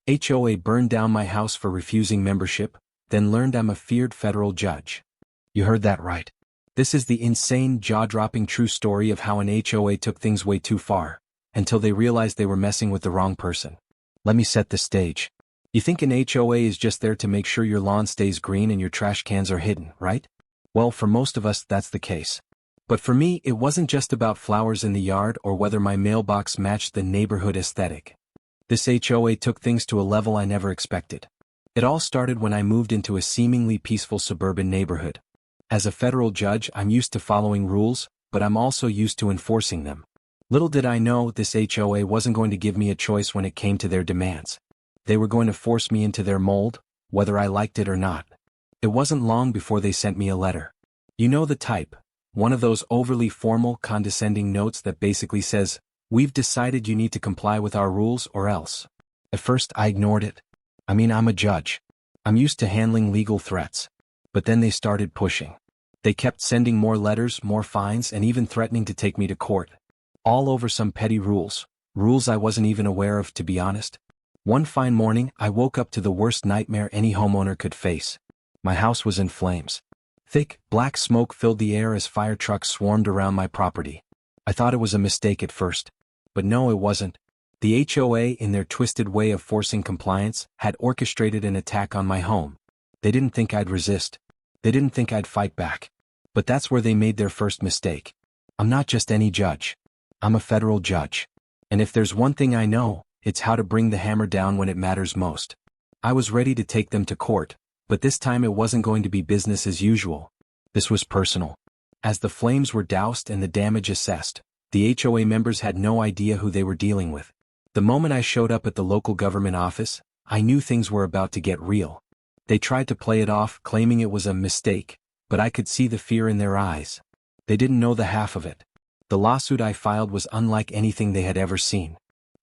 HOA burned down my house for refusing membership, then learned I'm a feared federal judge. You heard that right. This is the insane, jaw-dropping true story of how an HOA took things way too far, until they realized they were messing with the wrong person. Let me set the stage. You think an HOA is just there to make sure your lawn stays green and your trash cans are hidden, right? Well, for most of us, that's the case. But for me, it wasn't just about flowers in the yard or whether my mailbox matched the neighborhood aesthetic. This HOA took things to a level I never expected. It all started when I moved into a seemingly peaceful suburban neighborhood. As a federal judge, I'm used to following rules, but I'm also used to enforcing them. Little did I know this HOA wasn't going to give me a choice when it came to their demands. They were going to force me into their mold, whether I liked it or not. It wasn't long before they sent me a letter. You know the type. One of those overly formal, condescending notes that basically says, "We've decided you need to comply with our rules or else." At first, I ignored it. I mean, I'm a judge. I'm used to handling legal threats. But then they started pushing. They kept sending more letters, more fines, and even threatening to take me to court. All over some petty rules I wasn't even aware of, to be honest. One fine morning, I woke up to the worst nightmare any homeowner could face. My house was in flames. Thick, black smoke filled the air as fire trucks swarmed around my property. I thought it was a mistake at first. But no, it wasn't. The HOA, in their twisted way of forcing compliance, had orchestrated an attack on my home. They didn't think I'd resist. They didn't think I'd fight back. But that's where they made their first mistake. I'm not just any judge. I'm a federal judge. And if there's one thing I know, it's how to bring the hammer down when it matters most. I was ready to take them to court, but this time it wasn't going to be business as usual. This was personal. As the flames were doused and the damage assessed, the HOA members had no idea who they were dealing with. The moment I showed up at the local government office, I knew things were about to get real. They tried to play it off, claiming it was a mistake, but I could see the fear in their eyes. They didn't know the half of it. The lawsuit I filed was unlike anything they had ever seen.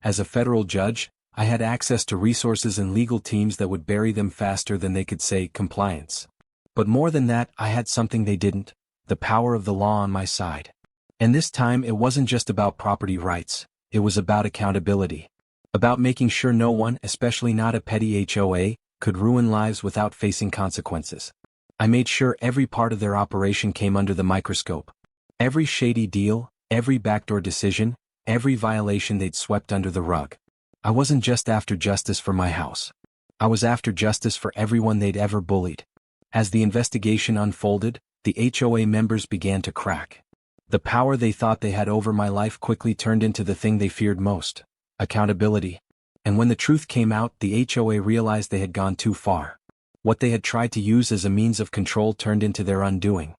As a federal judge, I had access to resources and legal teams that would bury them faster than they could say compliance. But more than that, I had something they didn't: the power of the law on my side. And this time it wasn't just about property rights, it was about accountability. About making sure no one, especially not a petty HOA, could ruin lives without facing consequences. I made sure every part of their operation came under the microscope. Every shady deal, every backdoor decision, every violation they'd swept under the rug. I wasn't just after justice for my house. I was after justice for everyone they'd ever bullied. As the investigation unfolded, the HOA members began to crack. The power they thought they had over my life quickly turned into the thing they feared most: accountability. And when the truth came out, the HOA realized they had gone too far. What they had tried to use as a means of control turned into their undoing.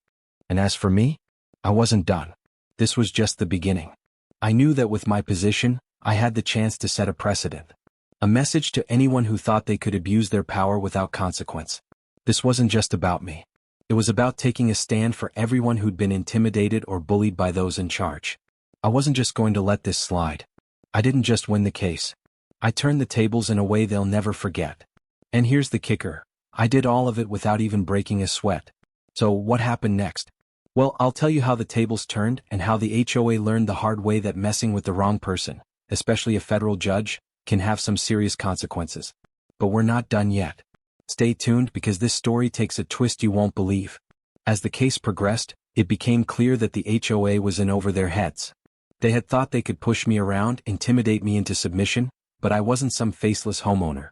And as for me, I wasn't done. This was just the beginning. I knew that with my position, I had the chance to set a precedent. A message to anyone who thought they could abuse their power without consequence. This wasn't just about me. It was about taking a stand for everyone who'd been intimidated or bullied by those in charge. I wasn't just going to let this slide. I didn't just win the case. I turned the tables in a way they'll never forget. And here's the kicker: I did all of it without even breaking a sweat. So what happened next? Well, I'll tell you how the tables turned and how the HOA learned the hard way that messing with the wrong person, especially a federal judge, can have some serious consequences. But we're not done yet. Stay tuned, because this story takes a twist you won't believe. As the case progressed, it became clear that the HOA was in over their heads. They had thought they could push me around, intimidate me into submission, but I wasn't some faceless homeowner.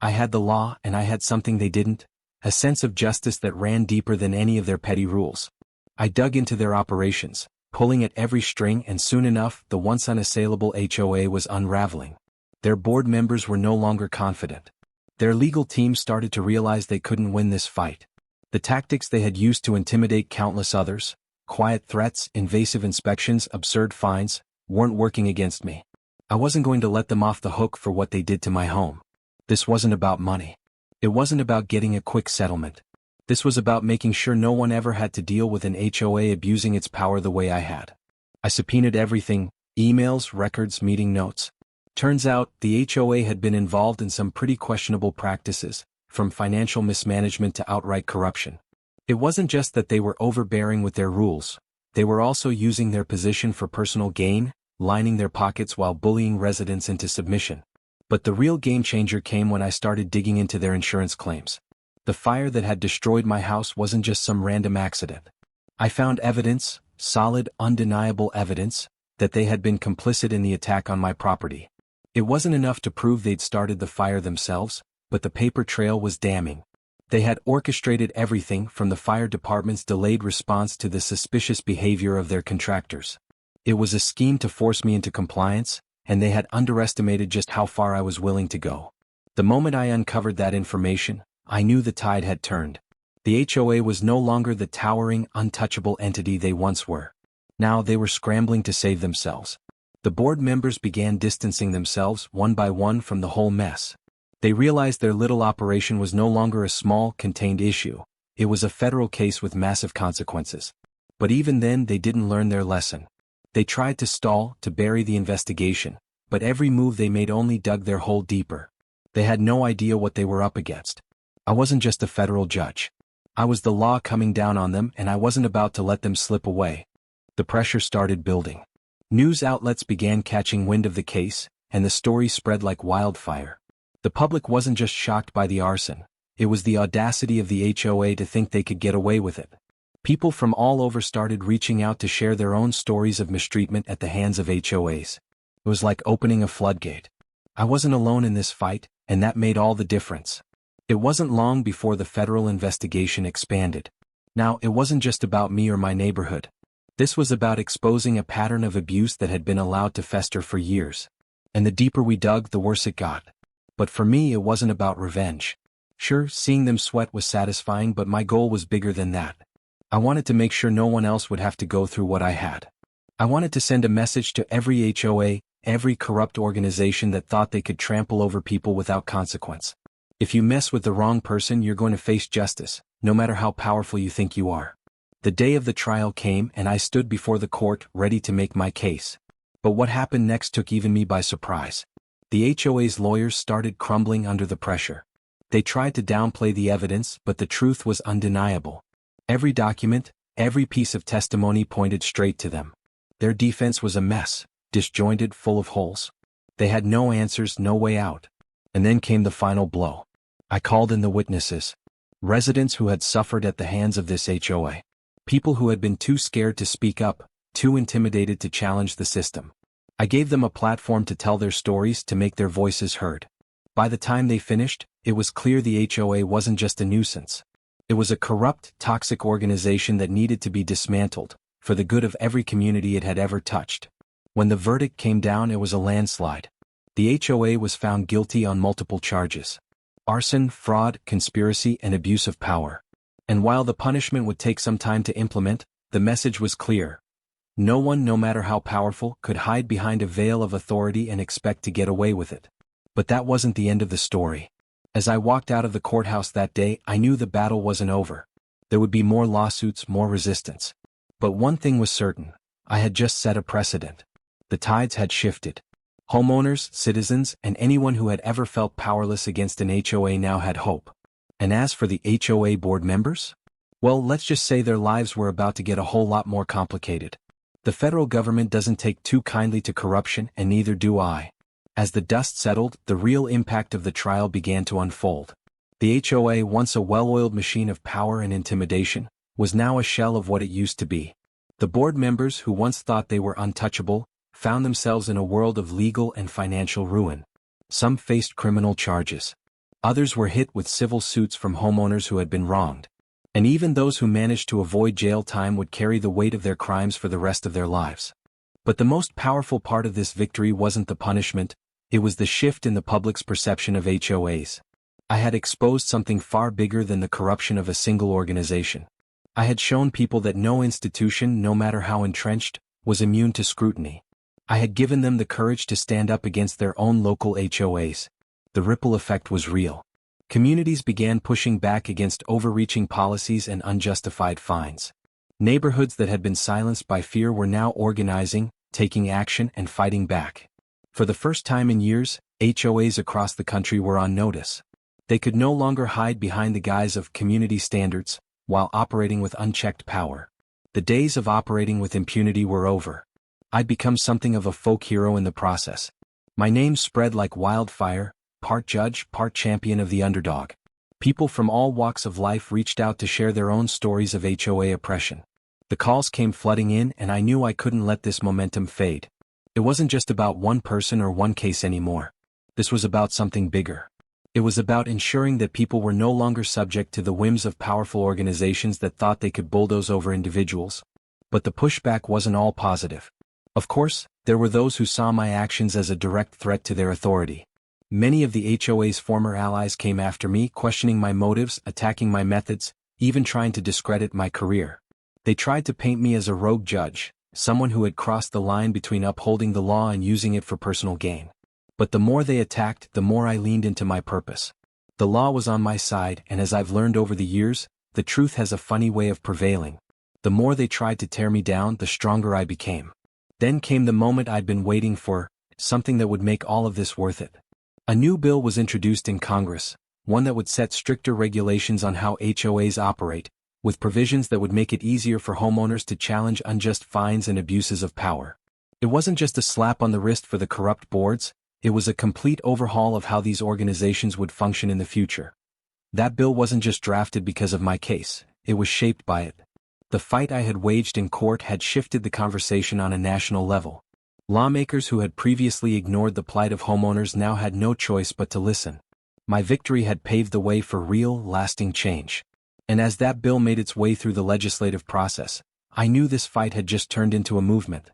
I had the law, and I had something they didn't: a sense of justice that ran deeper than any of their petty rules. I dug into their operations, pulling at every string, and soon enough, the once unassailable HOA was unraveling. Their board members were no longer confident. Their legal team started to realize they couldn't win this fight. The tactics they had used to intimidate countless others, quiet threats, invasive inspections, absurd fines, weren't working against me. I wasn't going to let them off the hook for what they did to my home. This wasn't about money. It wasn't about getting a quick settlement. This was about making sure no one ever had to deal with an HOA abusing its power the way I had. I subpoenaed everything: emails, records, meeting notes. Turns out, the HOA had been involved in some pretty questionable practices, from financial mismanagement to outright corruption. It wasn't just that they were overbearing with their rules, they were also using their position for personal gain, lining their pockets while bullying residents into submission. But the real game changer came when I started digging into their insurance claims. The fire that had destroyed my house wasn't just some random accident. I found evidence, solid, undeniable evidence, that they had been complicit in the attack on my property. It wasn't enough to prove they'd started the fire themselves, but the paper trail was damning. They had orchestrated everything from the fire department's delayed response to the suspicious behavior of their contractors. It was a scheme to force me into compliance, and they had underestimated just how far I was willing to go. The moment I uncovered that information, I knew the tide had turned. The HOA was no longer the towering, untouchable entity they once were. Now they were scrambling to save themselves. The board members began distancing themselves one by one from the whole mess. They realized their little operation was no longer a small, contained issue. It was a federal case with massive consequences. But even then they didn't learn their lesson. They tried to stall, to bury the investigation, but every move they made only dug their hole deeper. They had no idea what they were up against. I wasn't just a federal judge. I was the law coming down on them, and I wasn't about to let them slip away. The pressure started building. News outlets began catching wind of the case, and the story spread like wildfire. The public wasn't just shocked by the arson, it was the audacity of the HOA to think they could get away with it. People from all over started reaching out to share their own stories of mistreatment at the hands of HOAs. It was like opening a floodgate. I wasn't alone in this fight, and that made all the difference. It wasn't long before the federal investigation expanded. Now, it wasn't just about me or my neighborhood. This was about exposing a pattern of abuse that had been allowed to fester for years. And the deeper we dug, the worse it got. But for me, it wasn't about revenge. Sure, seeing them sweat was satisfying, but my goal was bigger than that. I wanted to make sure no one else would have to go through what I had. I wanted to send a message to every HOA, every corrupt organization that thought they could trample over people without consequence. If you mess with the wrong person, you're going to face justice, no matter how powerful you think you are. The day of the trial came, and I stood before the court, ready to make my case. But what happened next took even me by surprise. The HOA's lawyers started crumbling under the pressure. They tried to downplay the evidence, but the truth was undeniable. Every document, every piece of testimony pointed straight to them. Their defense was a mess, disjointed, full of holes. They had no answers, no way out. And then came the final blow. I called in the witnesses. Residents who had suffered at the hands of this HOA. People who had been too scared to speak up, too intimidated to challenge the system. I gave them a platform to tell their stories, to make their voices heard. By the time they finished, it was clear the HOA wasn't just a nuisance. It was a corrupt, toxic organization that needed to be dismantled, for the good of every community it had ever touched. When the verdict came down, it was a landslide. The HOA was found guilty on multiple charges: arson, fraud, conspiracy, and abuse of power. And while the punishment would take some time to implement, the message was clear. No one, no matter how powerful, could hide behind a veil of authority and expect to get away with it. But that wasn't the end of the story. As I walked out of the courthouse that day, I knew the battle wasn't over. There would be more lawsuits, more resistance. But one thing was certain: I had just set a precedent. The tides had shifted. Homeowners, citizens, and anyone who had ever felt powerless against an HOA now had hope. And as for the HOA board members? Well, let's just say their lives were about to get a whole lot more complicated. The federal government doesn't take too kindly to corruption, and neither do I. As the dust settled, the real impact of the trial began to unfold. The HOA, once a well-oiled machine of power and intimidation, was now a shell of what it used to be. The board members, who once thought they were untouchable, found themselves in a world of legal and financial ruin. Some faced criminal charges. Others were hit with civil suits from homeowners who had been wronged. And even those who managed to avoid jail time would carry the weight of their crimes for the rest of their lives. But the most powerful part of this victory wasn't the punishment, it was the shift in the public's perception of HOAs. I had exposed something far bigger than the corruption of a single organization. I had shown people that no institution, no matter how entrenched, was immune to scrutiny. I had given them the courage to stand up against their own local HOAs. The ripple effect was real. Communities began pushing back against overreaching policies and unjustified fines. Neighborhoods that had been silenced by fear were now organizing, taking action, and fighting back. For the first time in years, HOAs across the country were on notice. They could no longer hide behind the guise of community standards, while operating with unchecked power. The days of operating with impunity were over. I'd become something of a folk hero in the process. My name spread like wildfire, part judge, part champion of the underdog. People from all walks of life reached out to share their own stories of HOA oppression. The calls came flooding in, and I knew I couldn't let this momentum fade. It wasn't just about one person or one case anymore. This was about something bigger. It was about ensuring that people were no longer subject to the whims of powerful organizations that thought they could bulldoze over individuals. But the pushback wasn't all positive. Of course, there were those who saw my actions as a direct threat to their authority. Many of the HOA's former allies came after me, questioning my motives, attacking my methods, even trying to discredit my career. They tried to paint me as a rogue judge, someone who had crossed the line between upholding the law and using it for personal gain. But the more they attacked, the more I leaned into my purpose. The law was on my side, and as I've learned over the years, the truth has a funny way of prevailing. The more they tried to tear me down, the stronger I became. Then came the moment I'd been waiting for, something that would make all of this worth it. A new bill was introduced in Congress, one that would set stricter regulations on how HOAs operate, with provisions that would make it easier for homeowners to challenge unjust fines and abuses of power. It wasn't just a slap on the wrist for the corrupt boards, it was a complete overhaul of how these organizations would function in the future. That bill wasn't just drafted because of my case, it was shaped by it. The fight I had waged in court had shifted the conversation on a national level. Lawmakers who had previously ignored the plight of homeowners now had no choice but to listen. My victory had paved the way for real, lasting change. And as that bill made its way through the legislative process, I knew this fight had just turned into a movement.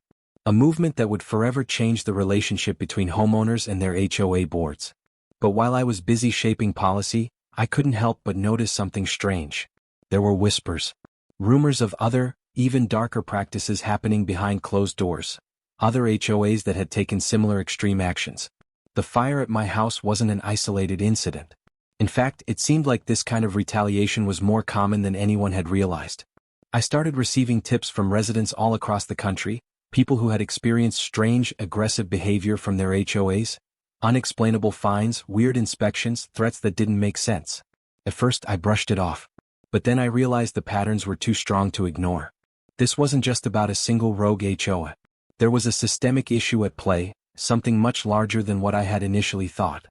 A movement that would forever change the relationship between homeowners and their HOA boards. But while I was busy shaping policy, I couldn't help but notice something strange. There were whispers. Rumors of other, even darker practices happening behind closed doors. Other HOAs that had taken similar extreme actions. The fire at my house wasn't an isolated incident. In fact, it seemed like this kind of retaliation was more common than anyone had realized. I started receiving tips from residents all across the country, people who had experienced strange, aggressive behavior from their HOAs, unexplainable fines, weird inspections, threats that didn't make sense. At first I brushed it off. But then I realized the patterns were too strong to ignore. This wasn't just about a single rogue HOA. There was a systemic issue at play, something much larger than what I had initially thought.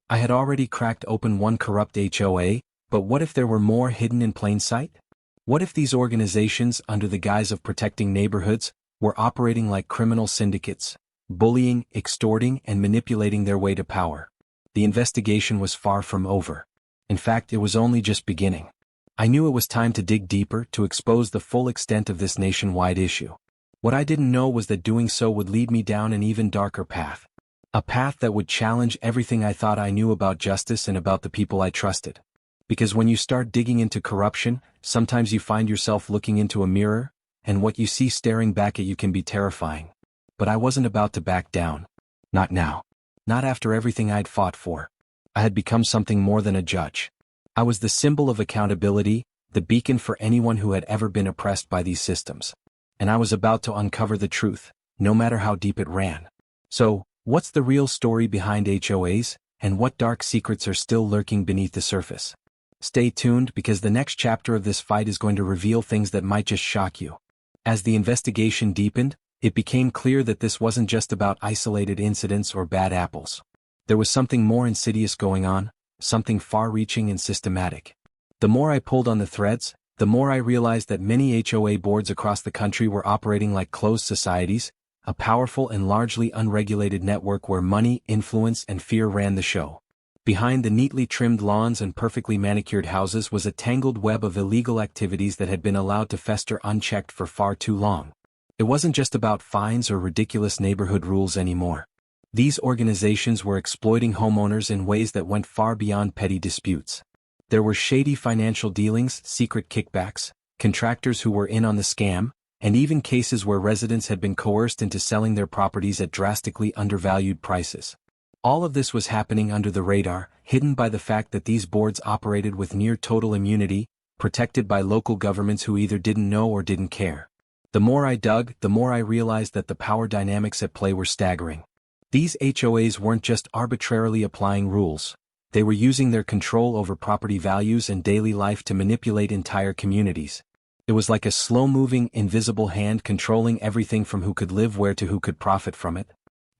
I had already cracked open one corrupt HOA, but what if there were more hidden in plain sight? What if these organizations, under the guise of protecting neighborhoods, were operating like criminal syndicates, bullying, extorting, and manipulating their way to power? The investigation was far from over. In fact, it was only just beginning. I knew it was time to dig deeper to expose the full extent of this nationwide issue. What I didn't know was that doing so would lead me down an even darker path. A path that would challenge everything I thought I knew about justice and about the people I trusted. Because when you start digging into corruption, sometimes you find yourself looking into a mirror, and what you see staring back at you can be terrifying. But I wasn't about to back down. Not now. Not after everything I'd fought for. I had become something more than a judge. I was the symbol of accountability, the beacon for anyone who had ever been oppressed by these systems. And I was about to uncover the truth, no matter how deep it ran. So, what's the real story behind HOAs, and what dark secrets are still lurking beneath the surface? Stay tuned, because the next chapter of this fight is going to reveal things that might just shock you. As the investigation deepened, it became clear that this wasn't just about isolated incidents or bad apples. There was something more insidious going on, something far-reaching and systematic. The more I pulled on the threads, the more I realized that many HOA boards across the country were operating like closed societies, a powerful and largely unregulated network where money, influence, and fear ran the show. Behind the neatly trimmed lawns and perfectly manicured houses was a tangled web of illegal activities that had been allowed to fester unchecked for far too long. It wasn't just about fines or ridiculous neighborhood rules anymore. These organizations were exploiting homeowners in ways that went far beyond petty disputes. There were shady financial dealings, secret kickbacks, contractors who were in on the scam, and even cases where residents had been coerced into selling their properties at drastically undervalued prices. All of this was happening under the radar, hidden by the fact that these boards operated with near-total immunity, protected by local governments who either didn't know or didn't care. The more I dug, the more I realized that the power dynamics at play were staggering. These HOAs weren't just arbitrarily applying rules. They were using their control over property values and daily life to manipulate entire communities. It was like a slow-moving, invisible hand controlling everything from who could live where to who could profit from it.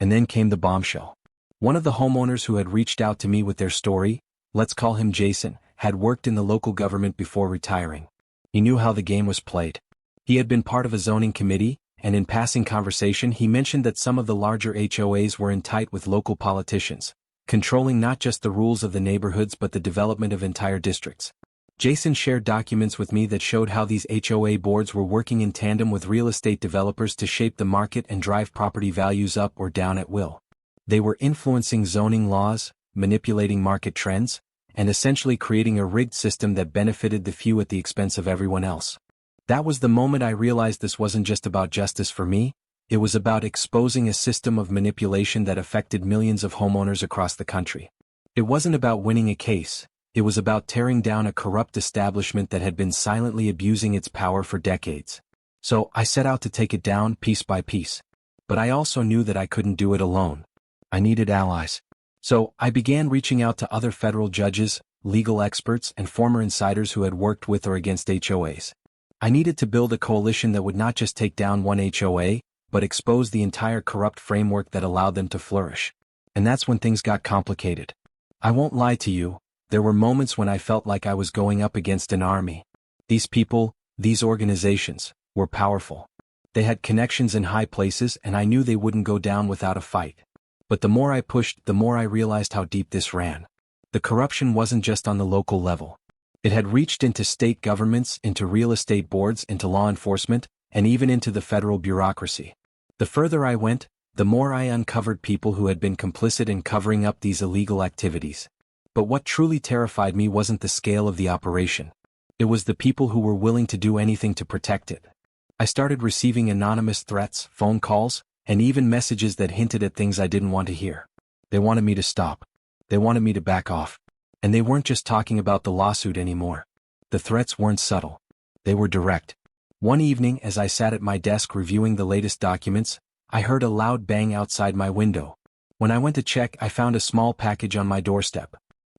And then came the bombshell. One of the homeowners who had reached out to me with their story, let's call him Jason, had worked in the local government before retiring. He knew how the game was played. He had been part of a zoning committee, and in passing conversation he mentioned that some of the larger HOAs were in tight with local politicians, controlling not just the rules of the neighborhoods but the development of entire districts. Jason shared documents with me that showed how these HOA boards were working in tandem with real estate developers to shape the market and drive property values up or down at will. They were influencing zoning laws, manipulating market trends, and essentially creating a rigged system that benefited the few at the expense of everyone else. That was the moment I realized this wasn't just about justice for me, it was about exposing a system of manipulation that affected millions of homeowners across the country. It wasn't about winning a case, it was about tearing down a corrupt establishment that had been silently abusing its power for decades. So I set out to take it down piece by piece. But I also knew that I couldn't do it alone. I needed allies. So I began reaching out to other federal judges, legal experts, and former insiders who had worked with or against HOAs. I needed to build a coalition that would not just take down one HOA, but expose the entire corrupt framework that allowed them to flourish. And that's when things got complicated. I won't lie to you, there were moments when I felt like I was going up against an army. These people, these organizations, were powerful. They had connections in high places and I knew they wouldn't go down without a fight. But the more I pushed, the more I realized how deep this ran. The corruption wasn't just on the local level. It had reached into state governments, into real estate boards, into law enforcement, and even into the federal bureaucracy. The further I went, the more I uncovered people who had been complicit in covering up these illegal activities. But what truly terrified me wasn't the scale of the operation. It was the people who were willing to do anything to protect it. I started receiving anonymous threats, phone calls, and even messages that hinted at things I didn't want to hear. They wanted me to stop. They wanted me to back off. And they weren't just talking about the lawsuit anymore. The threats weren't subtle. They were direct. One evening, as I sat at my desk reviewing the latest documents, I heard a loud bang outside my window. When I went to check, I found a small package on my doorstep.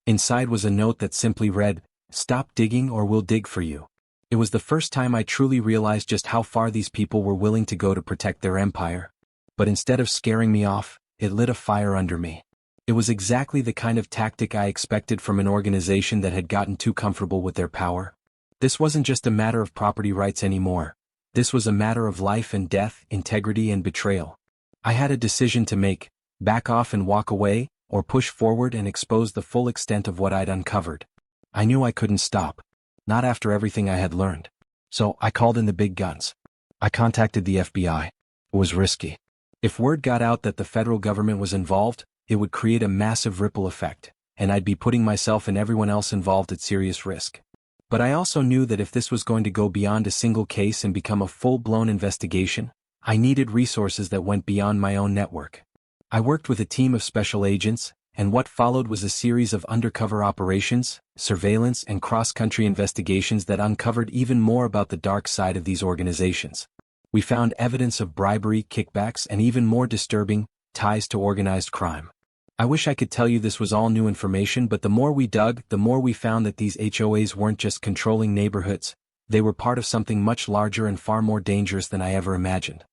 Inside was a note that simply read, "Stop digging or we'll dig for you." It was the first time I truly realized just how far these people were willing to go to protect their empire. But instead of scaring me off, it lit a fire under me. It was exactly the kind of tactic I expected from an organization that had gotten too comfortable with their power. This wasn't just a matter of property rights anymore. This was a matter of life and death, integrity and betrayal. I had a decision to make: back off and walk away, or push forward and expose the full extent of what I'd uncovered. I knew I couldn't stop. Not after everything I had learned. So I called in the big guns. I contacted the FBI. It was risky. If word got out that the federal government was involved, it would create a massive ripple effect, and I'd be putting myself and everyone else involved at serious risk. But I also knew that if this was going to go beyond a single case and become a full-blown investigation, I needed resources that went beyond my own network. I worked with a team of special agents, and what followed was a series of undercover operations, surveillance, and cross-country investigations that uncovered even more about the dark side of these organizations. We found evidence of bribery, kickbacks, and even more disturbing, ties to organized crime. I wish I could tell you this was all new information, but the more we dug, the more we found that these HOAs weren't just controlling neighborhoods, they were part of something much larger and far more dangerous than I ever imagined.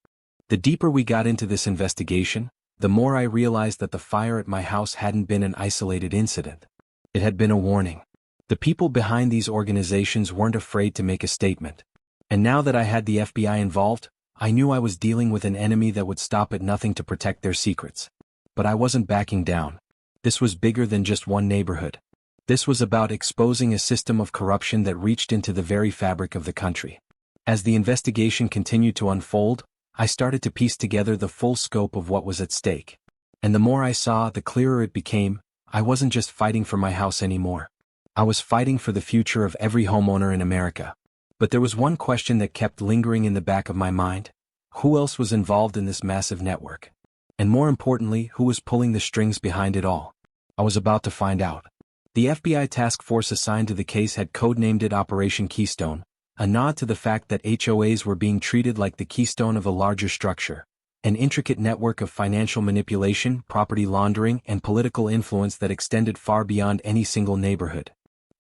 The deeper we got into this investigation, the more I realized that the fire at my house hadn't been an isolated incident. It had been a warning. The people behind these organizations weren't afraid to make a statement. And now that I had the FBI involved, I knew I was dealing with an enemy that would stop at nothing to protect their secrets. But I wasn't backing down. This was bigger than just one neighborhood. This was about exposing a system of corruption that reached into the very fabric of the country. As the investigation continued to unfold, I started to piece together the full scope of what was at stake. And the more I saw, the clearer it became: I wasn't just fighting for my house anymore. I was fighting for the future of every homeowner in America. But there was one question that kept lingering in the back of my mind. Who else was involved in this massive network? And more importantly, who was pulling the strings behind it all? I was about to find out. The FBI task force assigned to the case had codenamed it Operation Keystone, a nod to the fact that HOAs were being treated like the keystone of a larger structure, an intricate network of financial manipulation, property laundering, and political influence that extended far beyond any single neighborhood.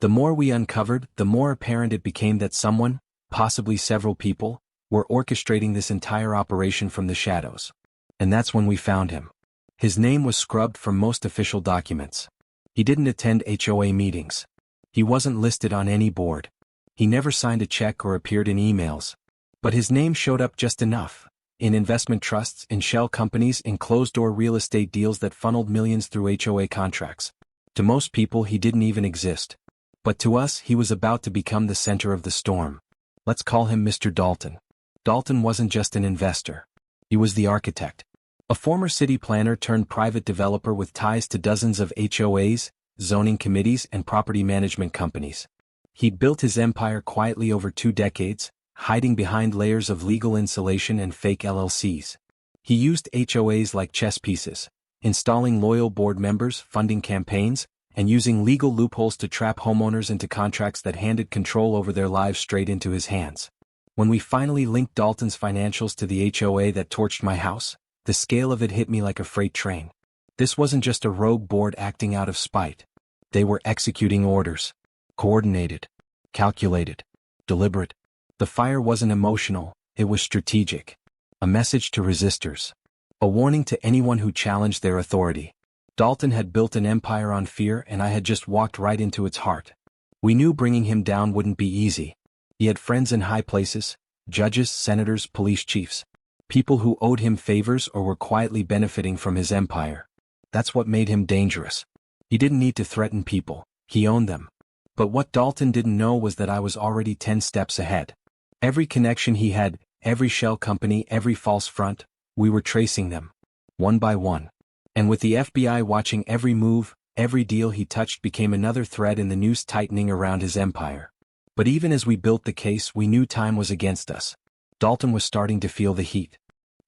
The more we uncovered, the more apparent it became that someone, possibly several people, were orchestrating this entire operation from the shadows. And that's when we found him. His name was scrubbed from most official documents. He didn't attend HOA meetings. He wasn't listed on any board. He never signed a check or appeared in emails. But his name showed up just enough. In investment trusts, in shell companies, in closed-door real estate deals that funneled millions through HOA contracts. To most people he didn't even exist. But to us he was about to become the center of the storm. Let's call him Mr. Dalton. Dalton wasn't just an investor. He was the architect. A former city planner turned private developer with ties to dozens of HOAs, zoning committees and property management companies. He'd built his empire quietly over 2 decades, hiding behind layers of legal insulation and fake LLCs. He used HOAs like chess pieces, installing loyal board members, funding campaigns, and using legal loopholes to trap homeowners into contracts that handed control over their lives straight into his hands. When we finally linked Dalton's financials to the HOA that torched my house, the scale of it hit me like a freight train. This wasn't just a rogue board acting out of spite. They were executing orders. Coordinated. Calculated. Deliberate. The fire wasn't emotional, it was strategic. A message to resistors. A warning to anyone who challenged their authority. Dalton had built an empire on fear and I had just walked right into its heart. We knew bringing him down wouldn't be easy. He had friends in high places, judges, senators, police chiefs. People who owed him favors or were quietly benefiting from his empire. That's what made him dangerous. He didn't need to threaten people, he owned them. But what Dalton didn't know was that I was already 10 steps ahead. Every connection he had, every shell company, every false front, we were tracing them. One by one. And with the FBI watching every move, every deal he touched became another thread in the noose tightening around his empire. But even as we built the case, we knew time was against us. Dalton was starting to feel the heat.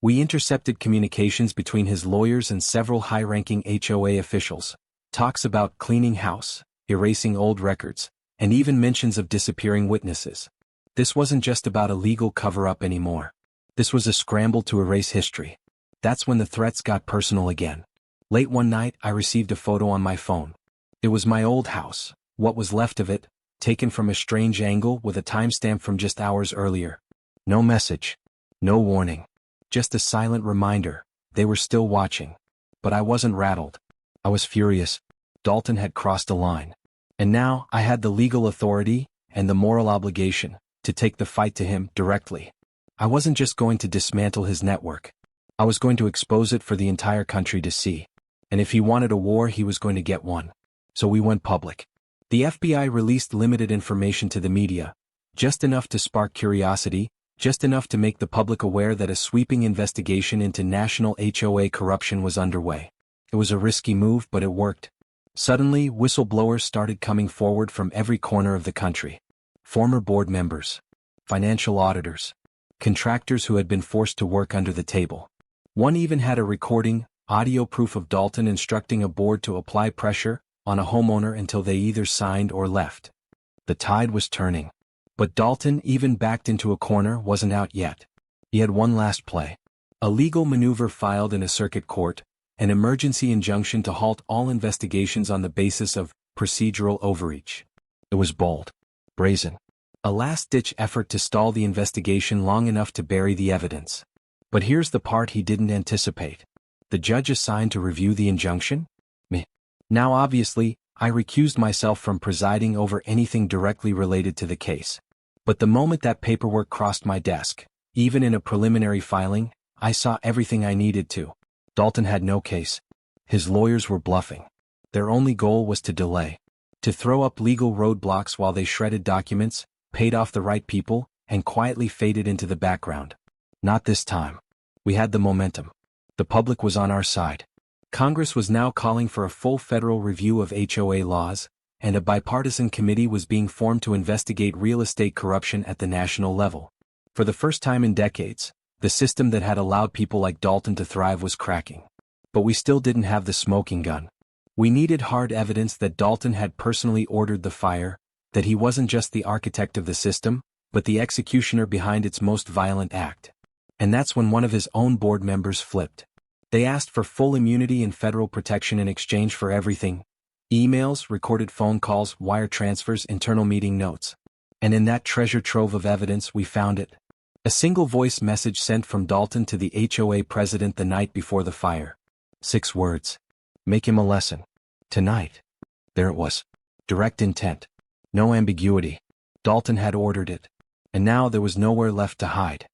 We intercepted communications between his lawyers and several high-ranking HOA officials. Talks about cleaning house, erasing old records, and even mentions of disappearing witnesses. This wasn't just about a legal cover-up anymore. This was a scramble to erase history. That's when the threats got personal again. Late one night, I received a photo on my phone. It was my old house, what was left of it, taken from a strange angle with a timestamp from just hours earlier. No message. No warning. Just a silent reminder. They were still watching. But I wasn't rattled. I was furious. Dalton had crossed a line. And now, I had the legal authority, and the moral obligation, to take the fight to him directly. I wasn't just going to dismantle his network. I was going to expose it for the entire country to see. And if he wanted a war, he was going to get one. So we went public. The FBI released limited information to the media, just enough to spark curiosity, just enough to make the public aware that a sweeping investigation into national HOA corruption was underway. It was a risky move, but it worked. Suddenly, whistleblowers started coming forward from every corner of the country. Former board members, financial auditors, contractors who had been forced to work under the table. One even had a recording, audio proof of Dalton instructing a board to apply pressure on a homeowner until they either signed or left. The tide was turning. But Dalton, even backed into a corner, wasn't out yet. He had one last play. A legal maneuver filed in a circuit court, an emergency injunction to halt all investigations on the basis of procedural overreach. It was bold. Brazen. A last-ditch effort to stall the investigation long enough to bury the evidence. But here's the part he didn't anticipate. The judge assigned to review the injunction? Me. Now obviously, I recused myself from presiding over anything directly related to the case. But the moment that paperwork crossed my desk, even in a preliminary filing, I saw everything I needed to. Dalton had no case. His lawyers were bluffing. Their only goal was to delay. To throw up legal roadblocks while they shredded documents, paid off the right people, and quietly faded into the background. Not this time. We had the momentum. The public was on our side. Congress was now calling for a full federal review of HOA laws, and a bipartisan committee was being formed to investigate real estate corruption at the national level. For the first time in decades, the system that had allowed people like Dalton to thrive was cracking. But we still didn't have the smoking gun. We needed hard evidence that Dalton had personally ordered the fire, that he wasn't just the architect of the system, but the executioner behind its most violent act. And that's when one of his own board members flipped. They asked for full immunity and federal protection in exchange for everything. Emails, recorded phone calls, wire transfers, internal meeting notes. And in that treasure trove of evidence we found it. A single voice message sent from Dalton to the HOA president the night before the fire. 6 words. Make him a lesson. Tonight. There it was. Direct intent. No ambiguity. Dalton had ordered it. And now there was nowhere left to hide.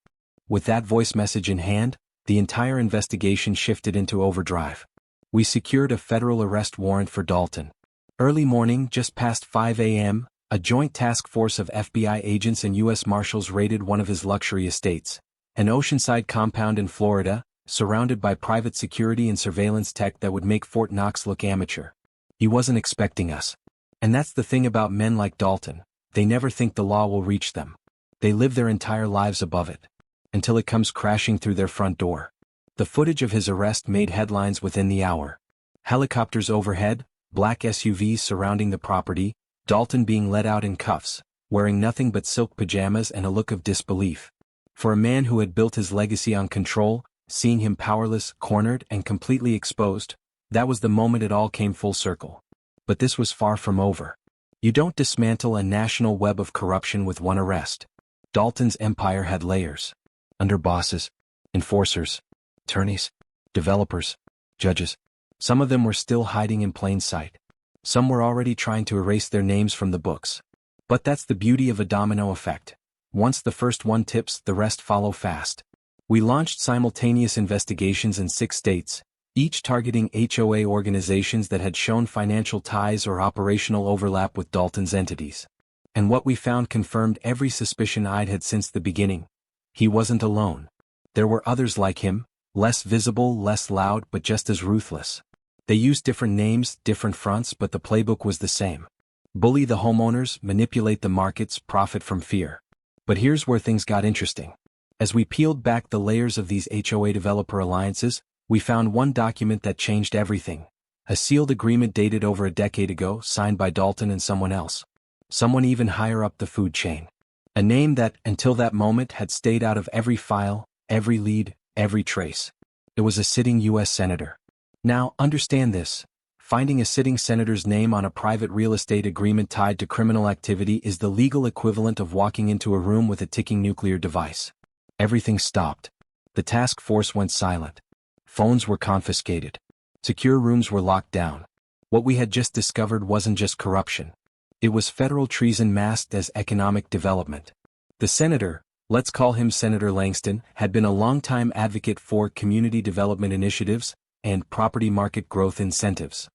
With that voice message in hand, the entire investigation shifted into overdrive. We secured a federal arrest warrant for Dalton. Early morning, just past 5 a.m., a joint task force of FBI agents and U.S. Marshals raided one of his luxury estates, an oceanside compound in Florida, surrounded by private security and surveillance tech that would make Fort Knox look amateur. He wasn't expecting us. And that's the thing about men like Dalton, they never think the law will reach them. They live their entire lives above it. Until it comes crashing through their front door. The footage of his arrest made headlines within the hour. Helicopters overhead, black SUVs surrounding the property, Dalton being led out in cuffs, wearing nothing but silk pajamas and a look of disbelief. For a man who had built his legacy on control, seeing him powerless, cornered, and completely exposed, that was the moment it all came full circle. But this was far from over. You don't dismantle a national web of corruption with one arrest. Dalton's empire had layers. Underbosses, enforcers, attorneys, developers, judges. Some of them were still hiding in plain sight. Some were already trying to erase their names from the books. But that's the beauty of a domino effect. Once the first one tips, the rest follow fast. We launched simultaneous investigations in 6 states, each targeting HOA organizations that had shown financial ties or operational overlap with Dalton's entities. And what we found confirmed every suspicion I'd had since the beginning. He wasn't alone. There were others like him, less visible, less loud, but just as ruthless. They used different names, different fronts, but the playbook was the same. Bully the homeowners, manipulate the markets, profit from fear. But here's where things got interesting. As we peeled back the layers of these HOA developer alliances, we found one document that changed everything. A sealed agreement dated over a decade ago, signed by Dalton and someone else. Someone even higher up the food chain. A name that, until that moment, had stayed out of every file, every lead, every trace. It was a sitting U.S. senator. Now, understand this. Finding a sitting senator's name on a private real estate agreement tied to criminal activity is the legal equivalent of walking into a room with a ticking nuclear device. Everything stopped. The task force went silent. Phones were confiscated. Secure rooms were locked down. What we had just discovered wasn't just corruption. It was federal treason masked as economic development. The senator, let's call him Senator Langston, had been a longtime advocate for community development initiatives and property market growth incentives.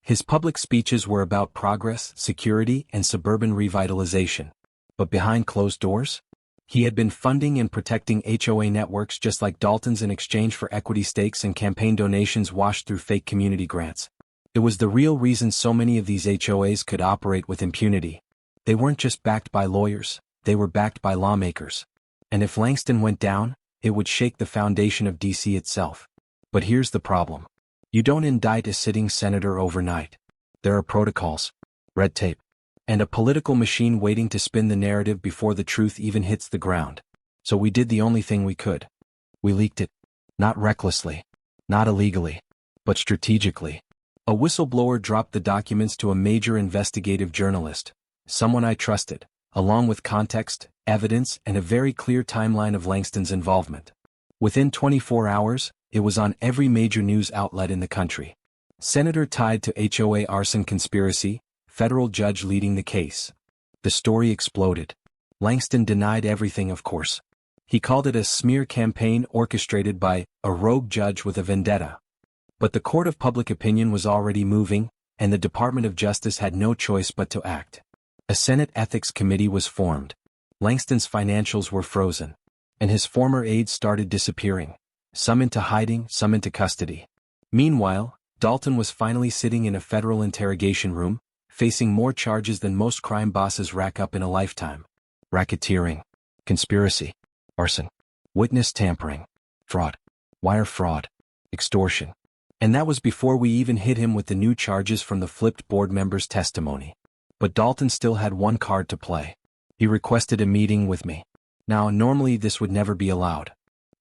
His public speeches were about progress, security, and suburban revitalization. But behind closed doors? He had been funding and protecting HOA networks just like Dalton's in exchange for equity stakes and campaign donations washed through fake community grants. It was the real reason so many of these HOAs could operate with impunity. They weren't just backed by lawyers, they were backed by lawmakers. And if Langston went down, it would shake the foundation of DC itself. But here's the problem. You don't indict a sitting senator overnight. There are protocols, red tape, and a political machine waiting to spin the narrative before the truth even hits the ground. So we did the only thing we could. We leaked it. Not recklessly, not illegally, but strategically. A whistleblower dropped the documents to a major investigative journalist, someone I trusted, along with context, evidence, and a very clear timeline of Langston's involvement. Within 24 hours, it was on every major news outlet in the country. Senator tied to HOA arson conspiracy, federal judge leading the case. The story exploded. Langston denied everything, of course. He called it a smear campaign orchestrated by a rogue judge with a vendetta. But the court of public opinion was already moving, and the Department of Justice had no choice but to act. A Senate Ethics Committee was formed. Langston's financials were frozen. And his former aides started disappearing. Some into hiding, some into custody. Meanwhile, Dalton was finally sitting in a federal interrogation room, facing more charges than most crime bosses rack up in a lifetime. Racketeering, conspiracy, arson, witness tampering, fraud, wire fraud, extortion. And that was before we even hit him with the new charges from the flipped board member's testimony. But Dalton still had one card to play. He requested a meeting with me. Now, normally this would never be allowed.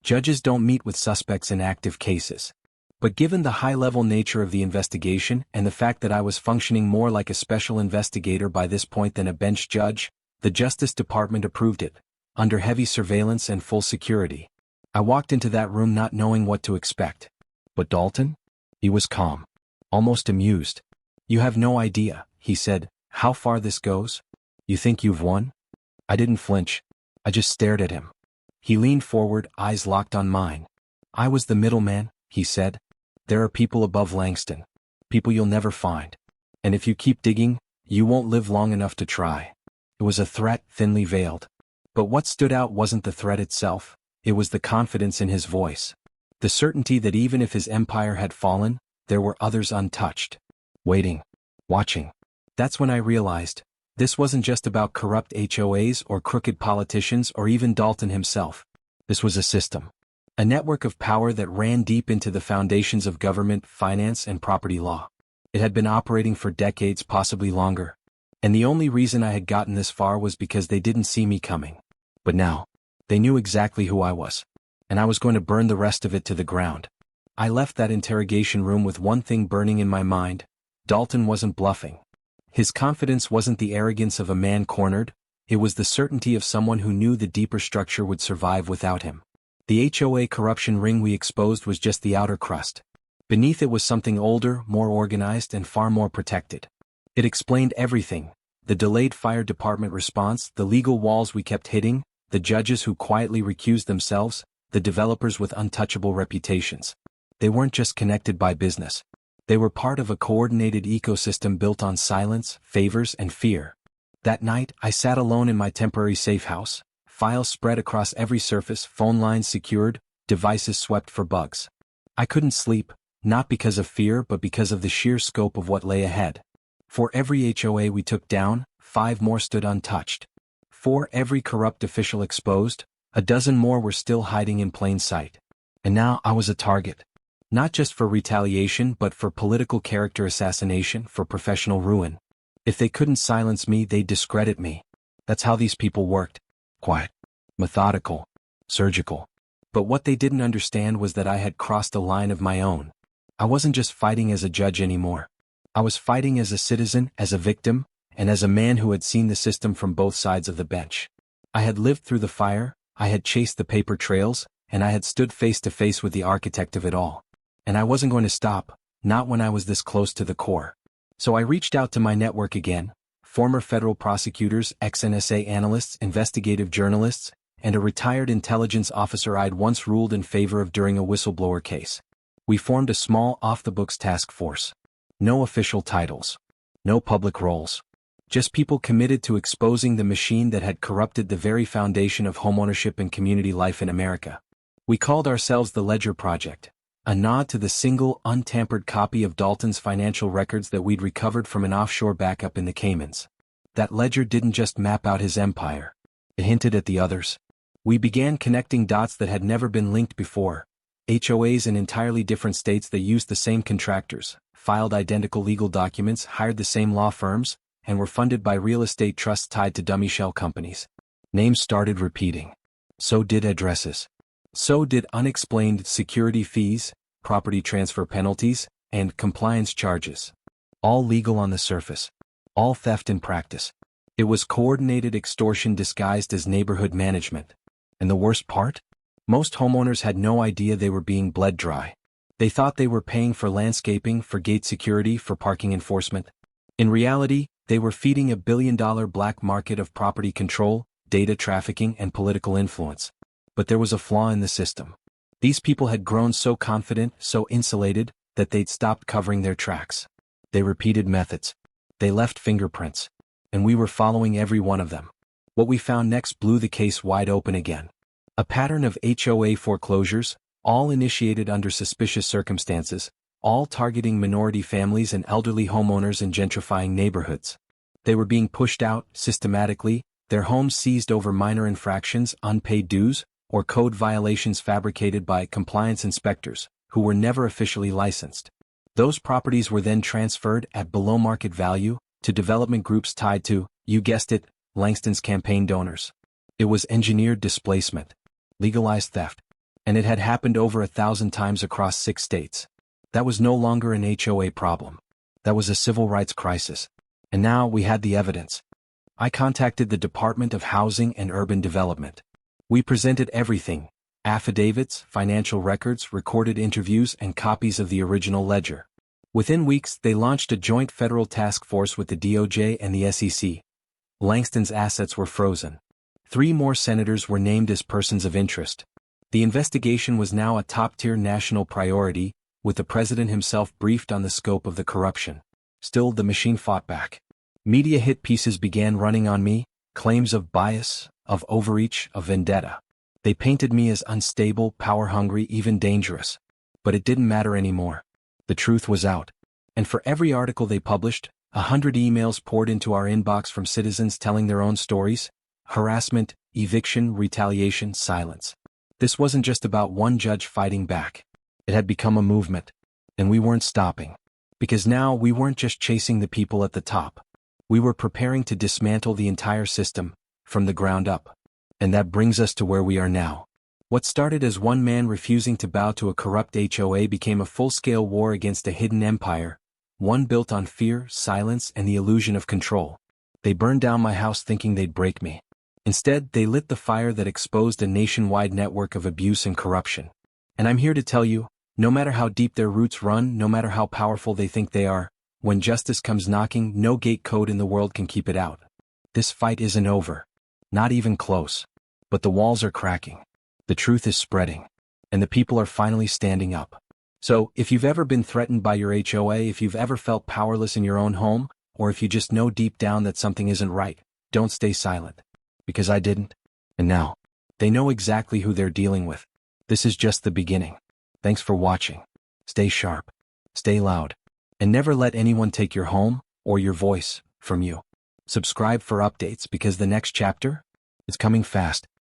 Judges don't meet with suspects in active cases. But given the high-level nature of the investigation and the fact that I was functioning more like a special investigator by this point than a bench judge, the Justice Department approved it, under heavy surveillance and full security. I walked into that room not knowing what to expect. But Dalton? He was calm, almost amused. "You have no idea," he said, "how far this goes? You think you've won?" I didn't flinch. I just stared at him. He leaned forward, eyes locked on mine. "I was the middleman," he said. "There are people above Langston. People you'll never find. And if you keep digging, you won't live long enough to try." It was a threat, thinly veiled. But what stood out wasn't the threat itself, it was the confidence in his voice. The certainty that even if his empire had fallen, there were others untouched. Waiting. Watching. That's when I realized, this wasn't just about corrupt HOAs or crooked politicians or even Dalton himself. This was a system. A network of power that ran deep into the foundations of government, finance, and property law. It had been operating for decades, possibly longer. And the only reason I had gotten this far was because they didn't see me coming. But now, they knew exactly who I was. And I was going to burn the rest of it to the ground. I left that interrogation room with one thing burning in my mind: Dalton wasn't bluffing. His confidence wasn't the arrogance of a man cornered, it was the certainty of someone who knew the deeper structure would survive without him. The HOA corruption ring we exposed was just the outer crust. Beneath it was something older, more organized, and far more protected. It explained everything: the delayed fire department response, the legal walls we kept hitting, the judges who quietly recused themselves, the developers with untouchable reputations. They weren't just connected by business. They were part of a coordinated ecosystem built on silence, favors, and fear. That night, I sat alone in my temporary safe house, files spread across every surface, phone lines secured, devices swept for bugs. I couldn't sleep, not because of fear but because of the sheer scope of what lay ahead. For every HOA we took down, 5 more stood untouched. For every corrupt official exposed, a dozen more were still hiding in plain sight. And now I was a target. Not just for retaliation but for political character assassination, for professional ruin. If they couldn't silence me, they'd discredit me. That's how these people worked. Quiet. Methodical. Surgical. But what they didn't understand was that I had crossed a line of my own. I wasn't just fighting as a judge anymore. I was fighting as a citizen, as a victim, and as a man who had seen the system from both sides of the bench. I had lived through the fire, I had chased the paper trails, and I had stood face to face with the architect of it all. And I wasn't going to stop, not when I was this close to the core. So I reached out to my network again: former federal prosecutors, ex-NSA analysts, investigative journalists, and a retired intelligence officer I'd once ruled in favor of during a whistleblower case. We formed a small, off-the-books task force. No official titles. No public roles. Just people committed to exposing the machine that had corrupted the very foundation of homeownership and community life in America. We called ourselves the Ledger Project, a nod to the single, untampered copy of Dalton's financial records that we'd recovered from an offshore backup in the Caymans. That ledger didn't just map out his empire. It hinted at the others. We began connecting dots that had never been linked before. HOAs in entirely different states that used the same contractors, filed identical legal documents, hired the same law firms, and were funded by real estate trusts tied to dummy shell companies. Names started repeating. So did addresses. So did unexplained security fees, property transfer penalties, and compliance charges. All legal on the surface. All theft in practice. It was coordinated extortion disguised as neighborhood management. And the worst part? Most homeowners had no idea they were being bled dry. They thought they were paying for landscaping, for gate security, for parking enforcement. In reality, they were feeding a billion-dollar black market of property control, data trafficking, and political influence. But there was a flaw in the system. These people had grown so confident, so insulated, that they'd stopped covering their tracks. They repeated methods. They left fingerprints. And we were following every one of them. What we found next blew the case wide open again. A pattern of HOA foreclosures, all initiated under suspicious circumstances, all targeting minority families and elderly homeowners in gentrifying neighborhoods. They were being pushed out, systematically, their homes seized over minor infractions, unpaid dues, or code violations fabricated by compliance inspectors, who were never officially licensed. Those properties were then transferred at below market value to development groups tied to, you guessed it, Langston's campaign donors. It was engineered displacement, legalized theft, and it had happened over 1,000 times across 6 states. That was no longer an HOA problem. That was a civil rights crisis. And now we had the evidence. I contacted the Department of Housing and Urban Development. We presented everything: Affidavits, financial records, recorded interviews, and copies of the original ledger. Within weeks, they launched a joint federal task force with the DOJ and the SEC. Langston's assets were frozen. 3 more senators were named as persons of interest. The investigation was now a top-tier national priority, with the president himself briefed on the scope of the corruption. Still, the machine fought back. Media hit pieces began running on me, claims of bias, of overreach, of vendetta. They painted me as unstable, power-hungry, even dangerous. But it didn't matter anymore. The truth was out. And for every article they published, 100 emails poured into our inbox from citizens telling their own stories. Harassment, eviction, retaliation, silence. This wasn't just about one judge fighting back. It had become a movement. And we weren't stopping. Because now we weren't just chasing the people at the top. We were preparing to dismantle the entire system, from the ground up. And that brings us to where we are now. What started as one man refusing to bow to a corrupt HOA became a full-scale war against a hidden empire, one built on fear, silence, and the illusion of control. They burned down my house thinking they'd break me. Instead, they lit the fire that exposed a nationwide network of abuse and corruption. And I'm here to tell you, no matter how deep their roots run, no matter how powerful they think they are, when justice comes knocking, no gate code in the world can keep it out. This fight isn't over. Not even close. But the walls are cracking. The truth is spreading. And the people are finally standing up. So, if you've ever been threatened by your HOA, if you've ever felt powerless in your own home, or if you just know deep down that something isn't right, don't stay silent. Because I didn't. And now, they know exactly who they're dealing with. This is just the beginning. Thanks for watching. Stay sharp. Stay loud. And never let anyone take your home, or your voice, from you. Subscribe for updates because the next chapter is coming fast.